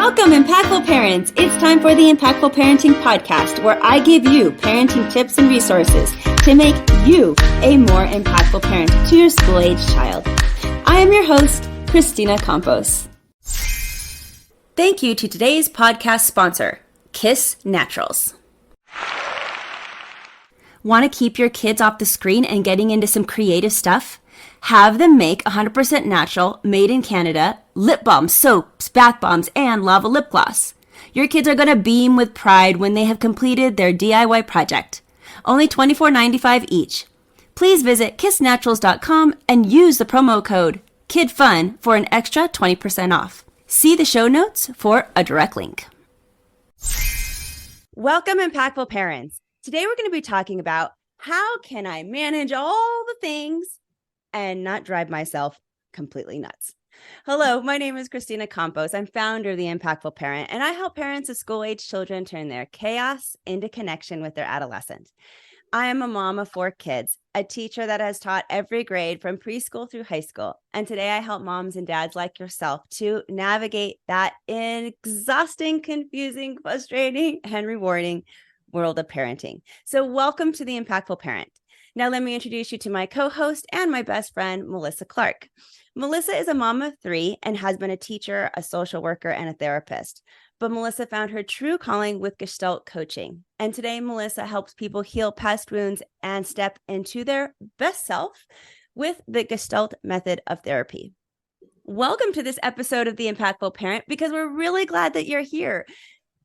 Welcome, Impactful Parents. It's time for the Impactful Parenting Podcast, where I give you parenting tips and resources to make you a more impactful parent to your school-age child. I am your host, Christina Campos. Thank you to today's podcast sponsor, Kiss Naturals. Want to keep your kids off the screen and getting into some creative stuff? Have them make 100% natural, made in Canada, lip balms, soaps, bath bombs, and lava lip gloss. Your kids are going to beam with pride when they have completed their DIY project. Only $24.95 each. Please visit kissnaturals.com and use the promo code KIDFUN for an extra 20% off. See the show notes for a direct link. Welcome, Impactful Parents. Today we're going to be talking about how can I manage all the things and not drive myself completely nuts. Hello, my name is Christina Campos. I'm founder of The Impactful Parent, and I help parents of school-age children turn their chaos into connection with their adolescent. I am a mom of 4 kids, a teacher that has taught every grade from preschool through high school, and today I help moms and dads like yourself to navigate that exhausting, confusing, frustrating, and rewarding world of parenting. So welcome to The Impactful Parent. Now, let me introduce you to my co-host and my best friend, Melissa Clark. Melissa is a mom of 3 and has been a teacher, a social worker, and a therapist. But Melissa found her true calling with Gestalt coaching. And today, Melissa helps people heal past wounds and step into their best self with the Gestalt method of therapy. Welcome to this episode of The Impactful Parent, because we're really glad that you're here.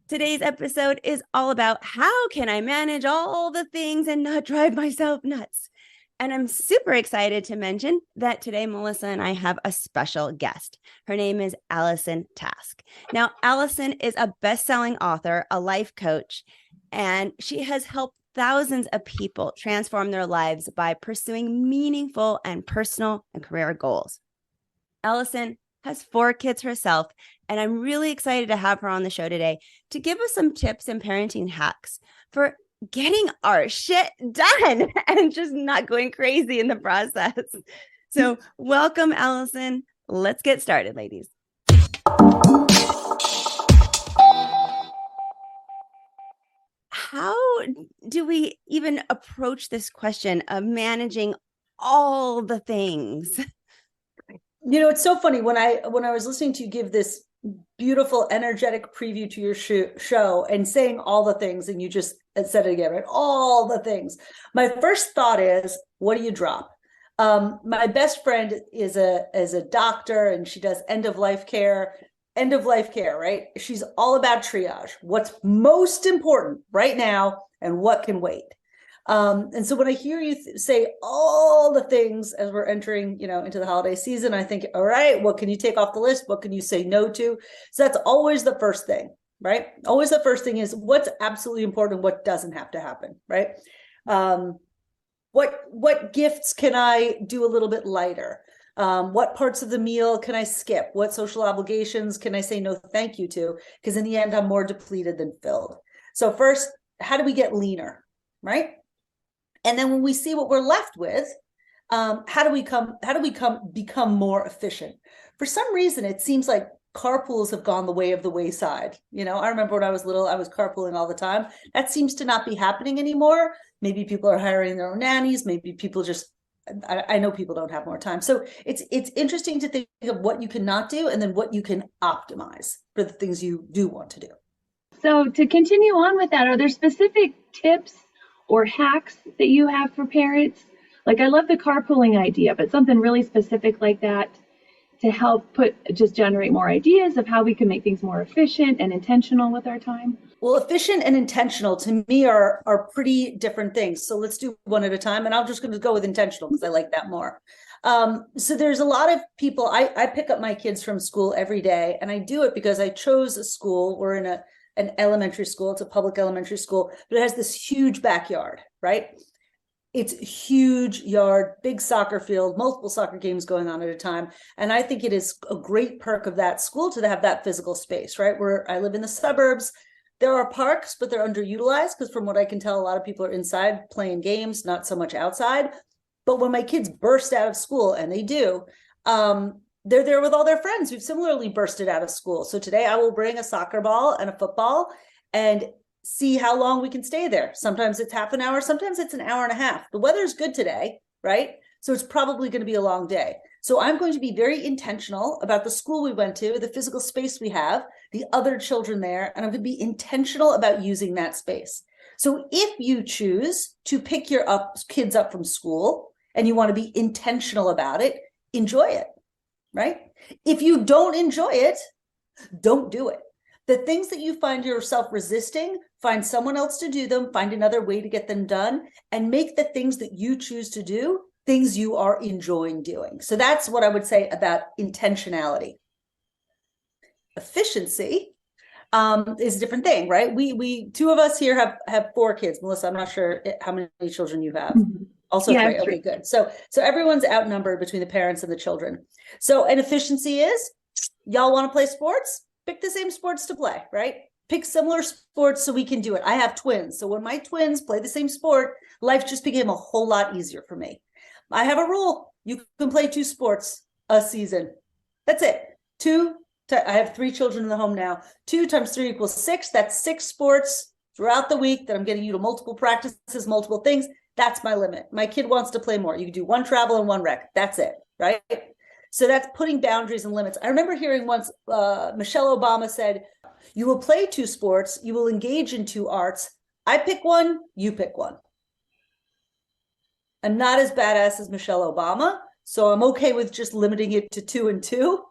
Today's episode is all about how can I manage all the things and not drive myself nuts. And I'm super excited to mention that today Melissa and I have a special guest. Her name is Allison Task. Now, Allison is a best-selling author, a life coach, and she has helped thousands of people transform their lives by pursuing meaningful and personal and career goals. Allison has 4 kids herself, and I'm really excited to have her on the show today to give us some tips and parenting hacks for getting our shit done and just not going crazy in the process. So welcome, Allison. Let's get started, ladies. How do we even approach this question of managing all the things? You know, it's so funny when I was listening to you give this beautiful, energetic preview to your show and saying all the things, and you just said it again, right? All the things. My first thought is, what do you drop? My best friend is a doctor, and she does end of life care, right? She's all about triage. What's most important right now, and what can wait? And so when I hear you say all the things as we're entering, into the holiday season, I think, all right, what can you take off the list? What can you say no to? So that's always the first thing, right? Always the first thing is what's absolutely important, what doesn't have to happen, right? What gifts can I do a little bit lighter? What parts of the meal can I skip? What social obligations can I say no thank you to? Because in the end, I'm more depleted than filled. So first, how do we get leaner, right? And then when we see what we're left with, how do we become more efficient? For some reason, it seems like carpools have gone the way of the wayside. I remember when I was little, I was carpooling all the time. That seems to not be happening anymore. Maybe people are hiring their own nannies. Maybe people I know people don't have more time. So it's interesting to think of what you cannot do and then what you can optimize for the things you do want to do. So to continue on with that, are there specific tips or hacks that you have for parents? Like, I love the carpooling idea, but something really specific like that to help generate more ideas of how we can make things more efficient and intentional with our time. Well, efficient and intentional to me are pretty different things. So let's do one at a time. And I'm just going to go with intentional because I like that more. So there's a lot of people, I pick up my kids from school every day, and I do it because I chose a school. We're in an elementary school. It's a public elementary school, but it has this huge backyard, right? It's a huge yard, big soccer field, multiple soccer games going on at a time. And I think it is a great perk of that school to have that physical space, right? Where I live in the suburbs, there are parks, but they're underutilized because from what I can tell, a lot of people are inside playing games, not so much outside. But when my kids burst out of school, and they do, they're there with all their friends who've similarly bursted out of school. So today I will bring a soccer ball and a football and see how long we can stay there. Sometimes it's half an hour, sometimes it's an hour and a half. The weather's good today, right? So it's probably going to be a long day. So I'm going to be very intentional about the school we went to, the physical space we have, the other children there, and I'm going to be intentional about using that space. So if you choose to pick your kids up from school and you want to be intentional about it, enjoy it, right? If you don't enjoy it, don't do it. The things that you find yourself resisting, find someone else to do them, find another way to get them done, and make the things that you choose to do things you are enjoying doing. So that's what I would say about intentionality. Efficiency is a different thing, right? We two of us here have 4 kids. Melissa, I'm not sure how many children you have. Mhm. Also Yeah, 3. Okay, good. So everyone's outnumbered between the parents and the children. So an efficiency is, y'all want to play sports? Pick the same sports to play, right? Pick similar sports so we can do it. I have twins. So when my twins play the same sport, life just became a whole lot easier for me. I have a rule. You can play 2 sports a season. That's it. I have 3 children in the home now. 2 times 3 equals 6. That's 6 sports throughout the week that I'm getting you to multiple practices, multiple things. That's my limit. My kid wants to play more. You can do 1 travel and 1 rec. That's it, right? So that's putting boundaries and limits. I remember hearing once Michelle Obama said, you will play 2 sports, you will engage in 2 arts. I pick one, you pick one. I'm not as badass as Michelle Obama, so I'm okay with just limiting it to 2 and 2.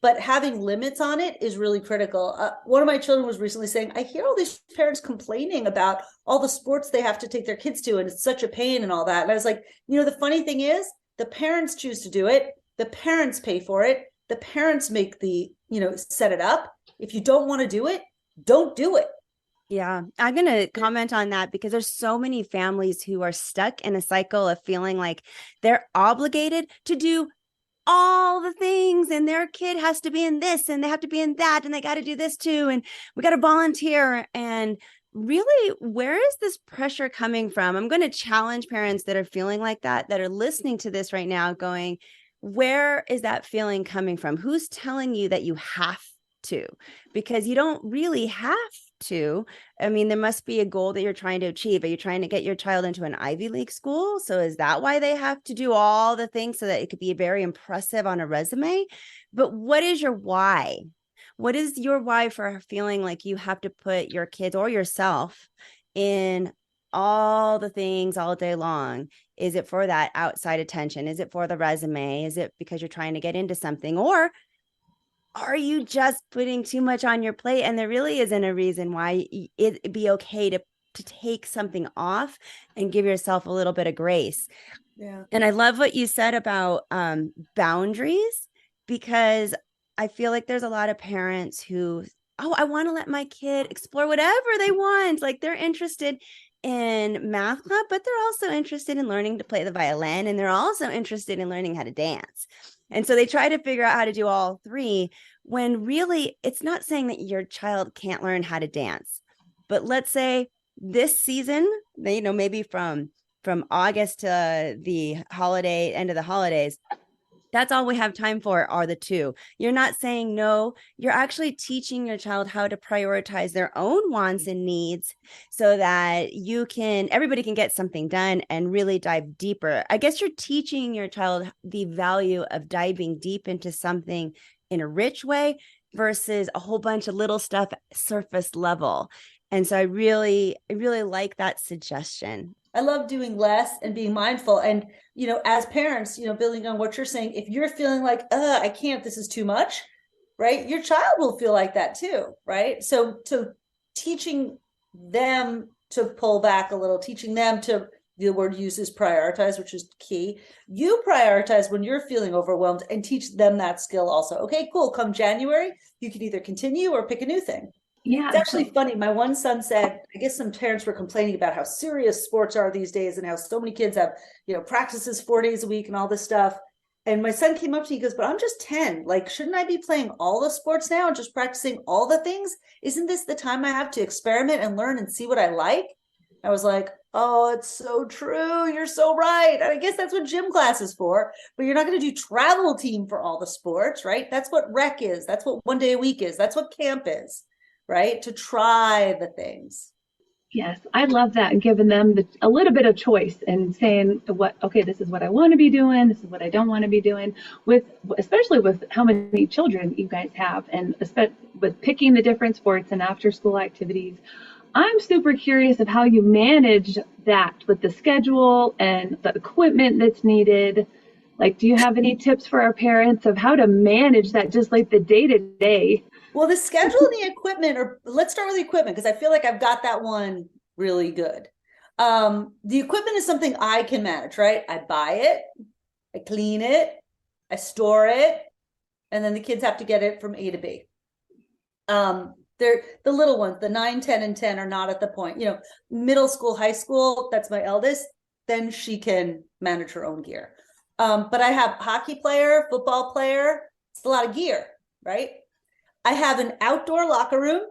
But having limits on it is really critical. One of my children was recently saying, I hear all these parents complaining about all the sports they have to take their kids to, and it's such a pain and all that. And I was like, the funny thing is, the parents choose to do it. The parents pay for it. The parents make set it up. If you don't want to do it, don't do it. Yeah, I'm going to comment on that because there's so many families who are stuck in a cycle of feeling like they're obligated to do all the things, and their kid has to be in this and they have to be in that, and they got to do this too, and we got to volunteer. And really, where is this pressure coming from? I'm going to challenge parents that are feeling like that are listening to this right now going, where is that feeling coming from? Who's telling you that you have to? Because you don't really have to. I mean, there must be a goal that you're trying to achieve. Are you trying to get your child into an Ivy League school? So is that why they have to do all the things so that it could be very impressive on a resume? But what is your why? What is your why for feeling like you have to put your kids or yourself in all the things all day long? Is it for that outside attention? Is it for the resume? Is it because you're trying to get into something? Or are you just putting too much on your plate and there really isn't a reason why it'd be okay to take something off and give yourself a little bit of grace? Yeah. And I love what you said about boundaries, because I feel like there's a lot of parents who, I want to let my kid explore whatever they want. Like they're interested in math club, but they're also interested in learning to play the violin, and they're also interested in learning how to dance. And so they try to figure out how to do all 3, when really it's not saying that your child can't learn how to dance. But let's say this season, maybe from August to the end of the holidays, that's all we have time for are the 2. You're not saying no. You're actually teaching your child how to prioritize their own wants and needs so that everybody can get something done and really dive deeper. I guess you're teaching your child the value of diving deep into something in a rich way versus a whole bunch of little stuff surface level. And so I really like that suggestion. I love doing less and being mindful. And, as parents, building on what you're saying, if you're feeling like, I can't, this is too much, right? Your child will feel like that too, right? So teaching them to pull back a little, teaching them to, the word used is prioritize, which is key. You prioritize when you're feeling overwhelmed and teach them that skill also. Okay, cool. Come January, you can either continue or pick a new thing. Yeah. It's actually funny. My one son said, I guess some parents were complaining about how serious sports are these days and how so many kids have, practices 4 days a week and all this stuff. And my son came up to me, he goes, but I'm just 10. Like, shouldn't I be playing all the sports now and just practicing all the things? Isn't this the time I have to experiment and learn and see what I like? I was like, oh, it's so true. You're so right. And I guess that's what gym class is for, but you're not going to do travel team for all the sports, right? That's what rec is. That's what one day a week is. That's what camp is, right? To try the things. Yes, I love that, and giving them a little bit of choice and saying okay, this is what I want to be doing, this is what I don't want to be doing, especially with how many children you guys have, and with picking the different sports and after school activities. I'm super curious of how you manage that with the schedule and the equipment that's needed. Like, do you have any tips for our parents of how to manage that, just like the day to day? Well, the schedule and the equipment, or let's start with the equipment, because I feel like I've got that one really good. The equipment is something I can manage, right? I buy it, I clean it, I store it, and then the kids have to get it from A to B. They're the little ones, the 9, 10, and 10 are not at the point, middle school, high school, that's my eldest, then she can manage her own gear. But I have hockey player, football player, it's a lot of gear, right? I have an outdoor locker room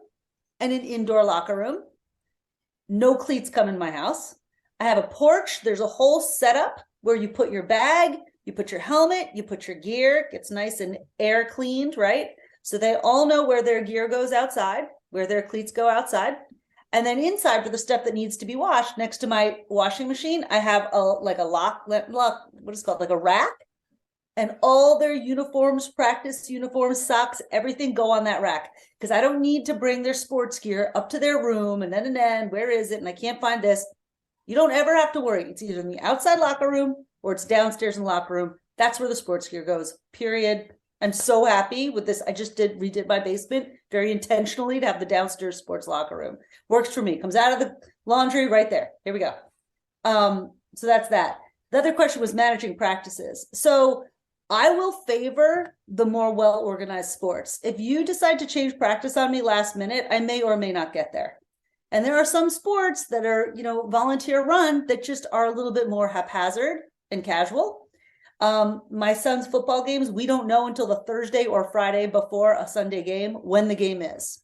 and an indoor locker room. No cleats come in my house. I have a porch. There's a whole setup where you put your bag, you put your helmet, you put your gear. It gets nice and air cleaned, right? So they all know where their gear goes outside, where their cleats go outside. And then inside, for the stuff that needs to be washed, next to my washing machine, I have what is it called? Like a rack. And all their uniforms, practice uniforms, socks, everything go on that rack, because I don't need to bring their sports gear up to their room and then where is it? And I can't find this. You don't ever have to worry. It's either in the outside locker room or it's downstairs in the locker room. That's where the sports gear goes, period. I'm so happy with this. I just redid my basement very intentionally to have the downstairs sports locker room. Works for me. Comes out of the laundry right there. Here we go. So that's that. The other question was managing practices. So I will favor the more well-organized sports. If you decide to change practice on me last minute, I may or may not get there. And there are some sports that are, volunteer run that just are a little bit more haphazard and casual. My son's football games, we don't know until the Thursday or Friday before a Sunday game when the game is.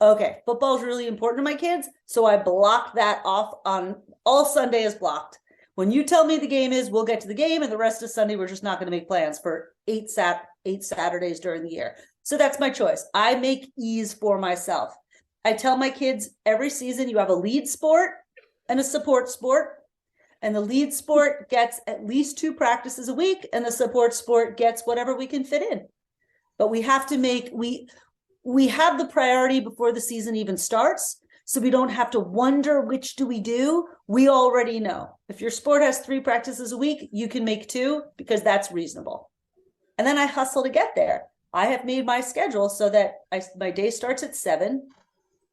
Okay, football is really important to my kids, so I block that off on all Sunday is blocked. When you tell me the game is, we'll get to the game, and the rest of Sunday, we're just not going to make plans for eight Saturdays during the year. So that's my choice. I make ease for myself. I tell my kids every season, you have a lead sport and a support sport. And the lead sport gets at least 2 practices a week, and the support sport gets whatever we can fit in. But we have to we have the priority before the season even starts. So we don't have to wonder which do we do. We already know. If your sport has 3 practices a week, you can make 2 because that's reasonable. And then I hustle to get there. I have made my schedule so that my day starts at 7.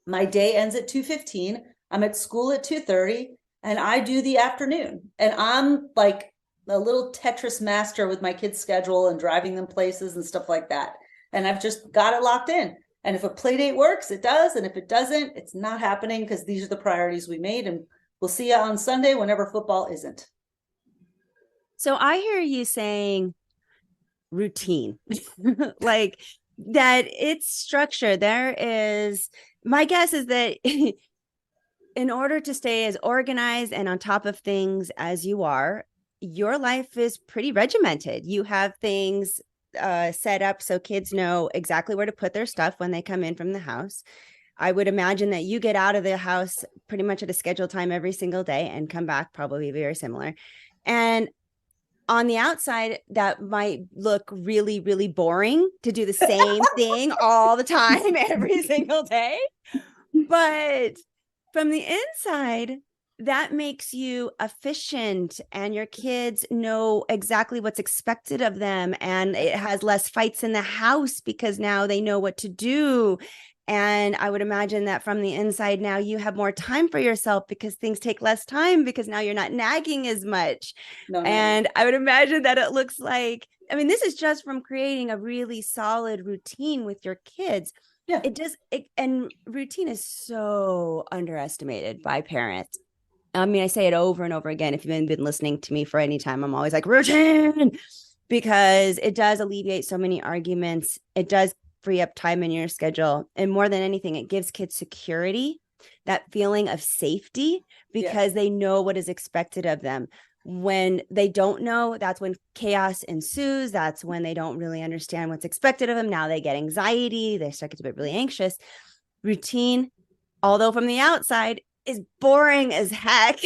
My day ends at 2:15. I'm at school at 2:30, and I do the afternoon. And I'm like a little Tetris master with my kids' schedule and driving them places and stuff like that. And I've just got it locked in. And if a play date works, it does. And if it doesn't, it's not happening, because these are the priorities we made. And we'll see you on Sunday whenever football isn't. So I hear you saying routine, like that it's structure. My guess is that in order to stay as organized and on top of things as you are, your life is pretty regimented. You have things set up so kids know exactly where to put their stuff when they come in from the house. I would imagine that you get out of the house pretty much at a scheduled time every single day and come back probably very similar. And on the outside, that might look really, really boring to do the same thing all the time, every single day. But from the inside, that makes you efficient, and your kids know exactly what's expected of them, and it has less fights in the house because now they know what to do. And I would imagine that from the inside now you have more time for yourself because things take less time because now you're not nagging as much. And I would imagine that it looks like, this is just from creating a really solid routine with your kids. Yeah. And routine is so underestimated by parents. I say it over and over again. If you've been listening to me for any time, I'm always like, routine, because it does alleviate so many arguments. It does free up time in your schedule. And more than anything, it gives kids security. that feeling of safety because they know what is expected of them. When they don't know, that's when chaos ensues. That's when they don't really understand what's expected of them. Now they get anxiety. They start to get really anxious. Routine, although from the outside is boring as heck,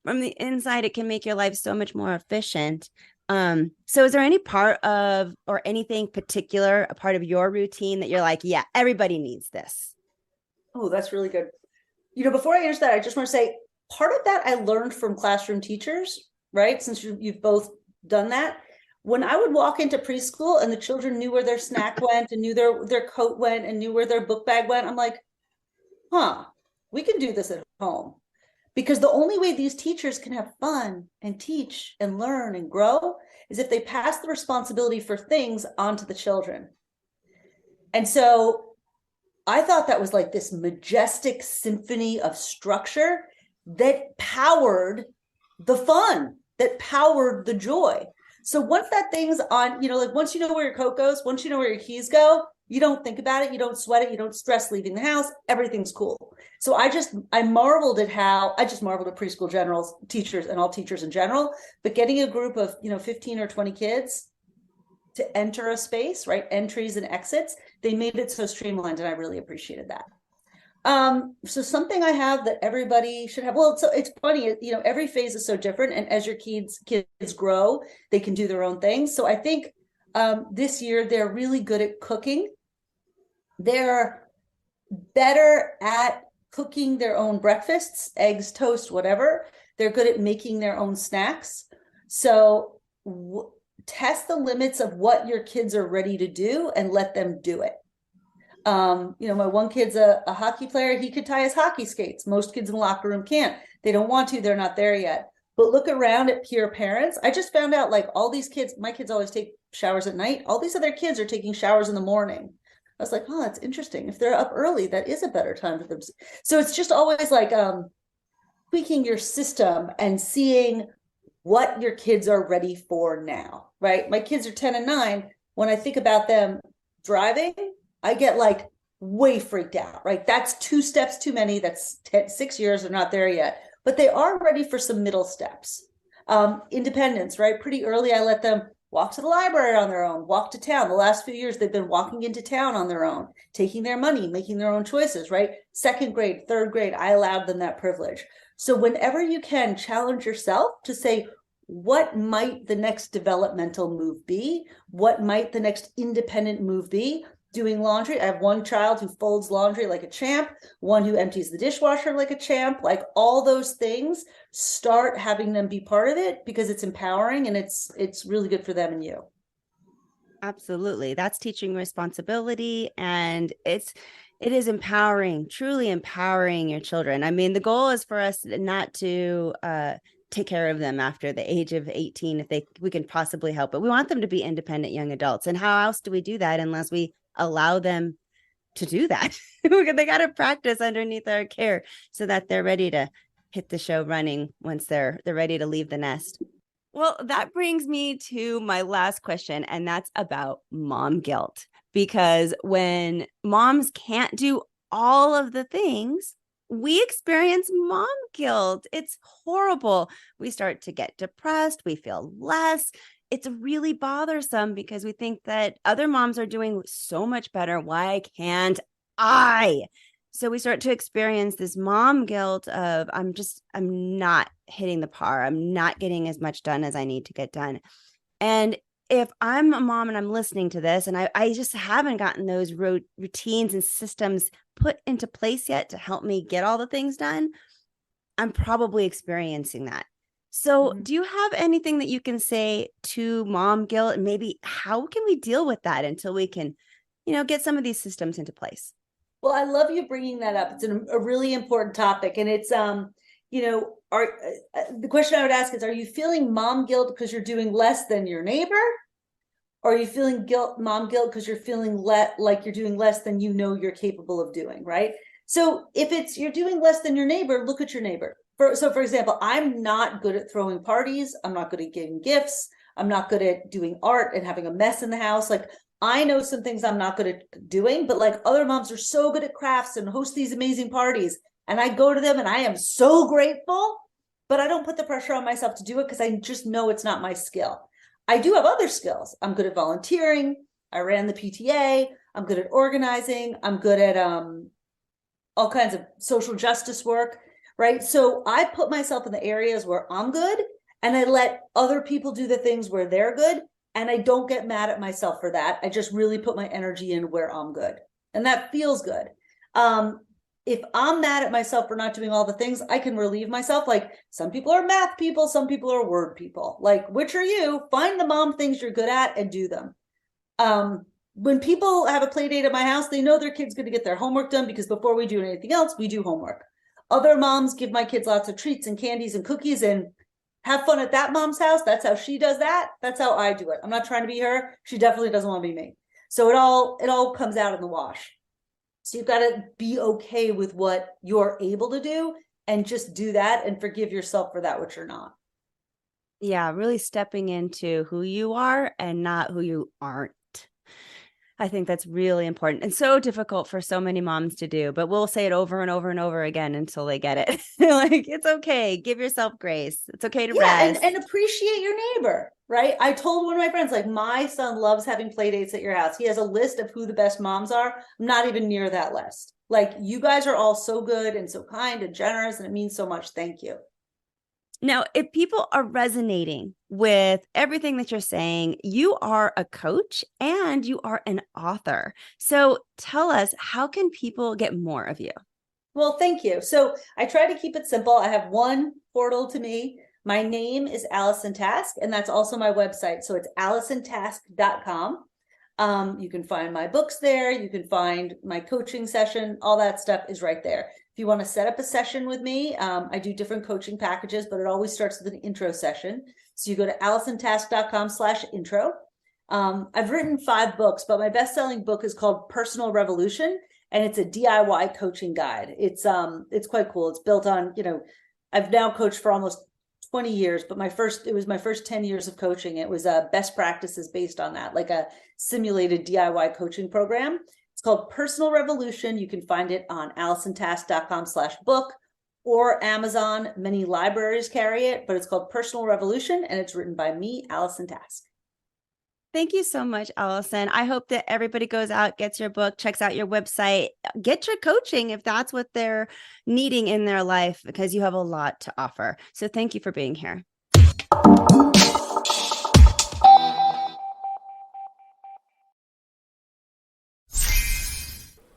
from the inside, it can make your life so much more efficient. So is there any part of, or anything particular, a part of your routine that you're like, yeah, everybody needs this? Oh, that's really good. Before I answer that, I just want to say part of that I learned from classroom teachers, right? Since you've both done that. When I would walk into preschool and the children knew where their snack went and knew their coat went and knew where their book bag went, I'm like, we can do this at home. Because the only way these teachers can have fun and teach and learn and grow is if they pass the responsibility for things onto the children. And so I thought that was like this majestic symphony of structure that powered the fun, that powered the joy. So once that thing's on, like once you know where your coat goes, once you know where your keys go, you don't think about it, you don't sweat it, you don't stress leaving the house, everything's cool. So I marveled at preschool teachers and all teachers in general, but getting a group of, 15 or 20 kids to enter a space, right? Entries and exits, they made it so streamlined, and I really appreciated that. So something I have that everybody should have. Well, it's funny, every phase is so different, and as your kids grow, they can do their own things. So I think this year they're really good at cooking. They're better at cooking their own breakfasts, eggs, toast, whatever. They're good at making their own snacks. So test the limits of what your kids are ready to do and let them do it. My one kid's a hockey player. He could tie his hockey skates. Most kids in the locker room can't. They don't want to. They're not there yet. But look around at peer parents. I just found out, like, all these kids, my kids always take showers at night. All these other kids are taking showers in the morning. I was like, oh, that's interesting. If they're up early, that is a better time for them. So it's just always like tweaking your system and seeing what your kids are ready for now, right? My kids are 10 and 9. When I think about them driving, I get like way freaked out, right? That's 2 steps too many. That's 6 years. They're not there yet, but they are ready for some middle steps. Independence, right? Pretty early, I let them walk to the library on their own, walk to town. The last few years, they've been walking into town on their own, taking their money, making their own choices, right? 2nd grade, 3rd grade, I allowed them that privilege. So whenever you can, challenge yourself to say, what might the next developmental move be? What might the next independent move be? Doing laundry. I have one child who folds laundry like a champ, one who empties the dishwasher like a champ. Like, all those things, start having them be part of it, because it's empowering and it's really good for them and you. Absolutely. That's teaching responsibility, and it is empowering, truly empowering your children. I mean, the goal is for us not to take care of them after the age of 18 if we can possibly help it. We want them to be independent young adults. And how else do we do that unless we allow them to do that? They got to practice underneath our care so that they're ready to hit the show running once they're ready to leave the nest. Well, that brings me to my last question, and that's about mom guilt. Because when moms can't do all of the things, we experience mom guilt. It's horrible. We start to get depressed. We feel less. It's really bothersome because we think that other moms are doing so much better. Why can't I? So we start to experience this mom guilt of, I'm not hitting the par. I'm not getting as much done as I need to get done. And if I'm a mom and I'm listening to this and I just haven't gotten those routines and systems put into place yet to help me get all the things done, I'm probably experiencing that. So do you have anything that you can say to mom guilt, and maybe how can we deal with that until we can, get some of these systems into place? Well, I love you bringing that up. It's a really important topic. And it's, the question I would ask is, are you feeling mom guilt because you're doing less than your neighbor? Or are you feeling mom guilt because you're feeling like you're doing less than you're capable of doing, right? So if you're doing less than your neighbor, look at your neighbor. For example, I'm not good at throwing parties. I'm not good at giving gifts. I'm not good at doing art and having a mess in the house. Like, I know some things I'm not good at doing, but like other moms are so good at crafts and host these amazing parties. And I go to them and I am so grateful, but I don't put the pressure on myself to do it because I just know it's not my skill. I do have other skills. I'm good at volunteering. I ran the PTA. I'm good at organizing. I'm good at all kinds of social justice work, right? So I put myself in the areas where I'm good, and I let other people do the things where they're good. And I don't get mad at myself for that. I just really put my energy in where I'm good. And that feels good. If I'm mad at myself for not doing all the things, I can relieve myself. Like, some people are math people, some people are word people. Like, which are you? Find the mom things you're good at and do them. When people have a play date at my house, they know their kid's going to get their homework done, because before we do anything else, we do homework. Other moms give my kids lots of treats and candies and cookies and have fun at that mom's house. That's how she does that. That's how I do it. I'm not trying to be her. She definitely doesn't want to be me. So it all comes out in the wash. So you've got to be okay with what you're able to do and just do that and forgive yourself for that which you're not. Yeah, really stepping into who you are and not who you aren't. I think that's really important and so difficult for so many moms to do, but we'll say it over and over and over again until they get it. Like, it's okay. Give yourself grace. It's okay to rest. And appreciate your neighbor, right? I told one of my friends, like, my son loves having play dates at your house. He has a list of who the best moms are. I'm not even near that list. Like, you guys are all so good and so kind and generous, and it means so much. Thank you. Now, if people are resonating with everything that you're saying, you are a coach and you are an author. So tell us, how can people get more of you? Well, thank you. So I try to keep it simple. I have one portal to me. My name is Allison Task, and that's also my website. So it's AllisonTask.com. You can find my books there. You can find my coaching session. All that stuff is right there. If you want to set up a session with me, I do different coaching packages, but it always starts with an intro session. So you go to AllisonTask.com/intro. I've written 5 books, but my best-selling book is called Personal Revolution, and it's a DIY coaching guide. It's quite cool. It's built on, I've now coached for almost 20 years, but it was my first 10 years of coaching. It was best practices based on that, like a simulated DIY coaching program. It's called Personal Revolution. You can find it on AllisonTask.com/book or Amazon. Many libraries carry it, but it's called Personal Revolution, and it's written by me, Allison Task. Thank you so much, Allison. I hope that everybody goes out, gets your book, checks out your website, get your coaching if that's what they're needing in their life, because you have a lot to offer. So thank you for being here.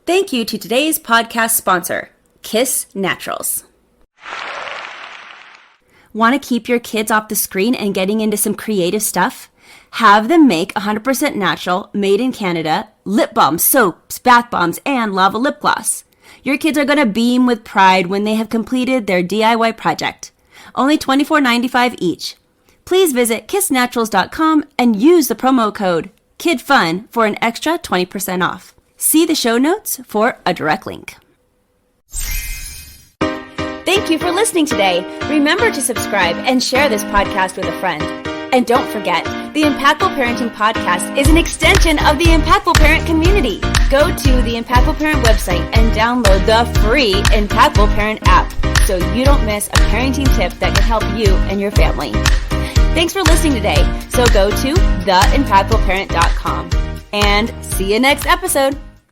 Thank you to today's podcast sponsor, Kiss Naturals. Want to keep your kids off the screen and getting into some creative stuff? Have them make 100% natural, made in Canada, lip balms, soaps, bath bombs, and lava lip gloss. Your kids are going to beam with pride when they have completed their DIY project. Only $24.95 each. Please visit kissnaturals.com and use the promo code KIDFUN for an extra 20% off. See the show notes for a direct link. Thank you for listening today. Remember to subscribe and share this podcast with a friend. And don't forget, the Impactful Parenting Podcast is an extension of the Impactful Parent community. Go to the Impactful Parent website and download the free Impactful Parent app so you don't miss a parenting tip that can help you and your family. Thanks for listening today. So go to theimpactfulparent.com and see you next episode.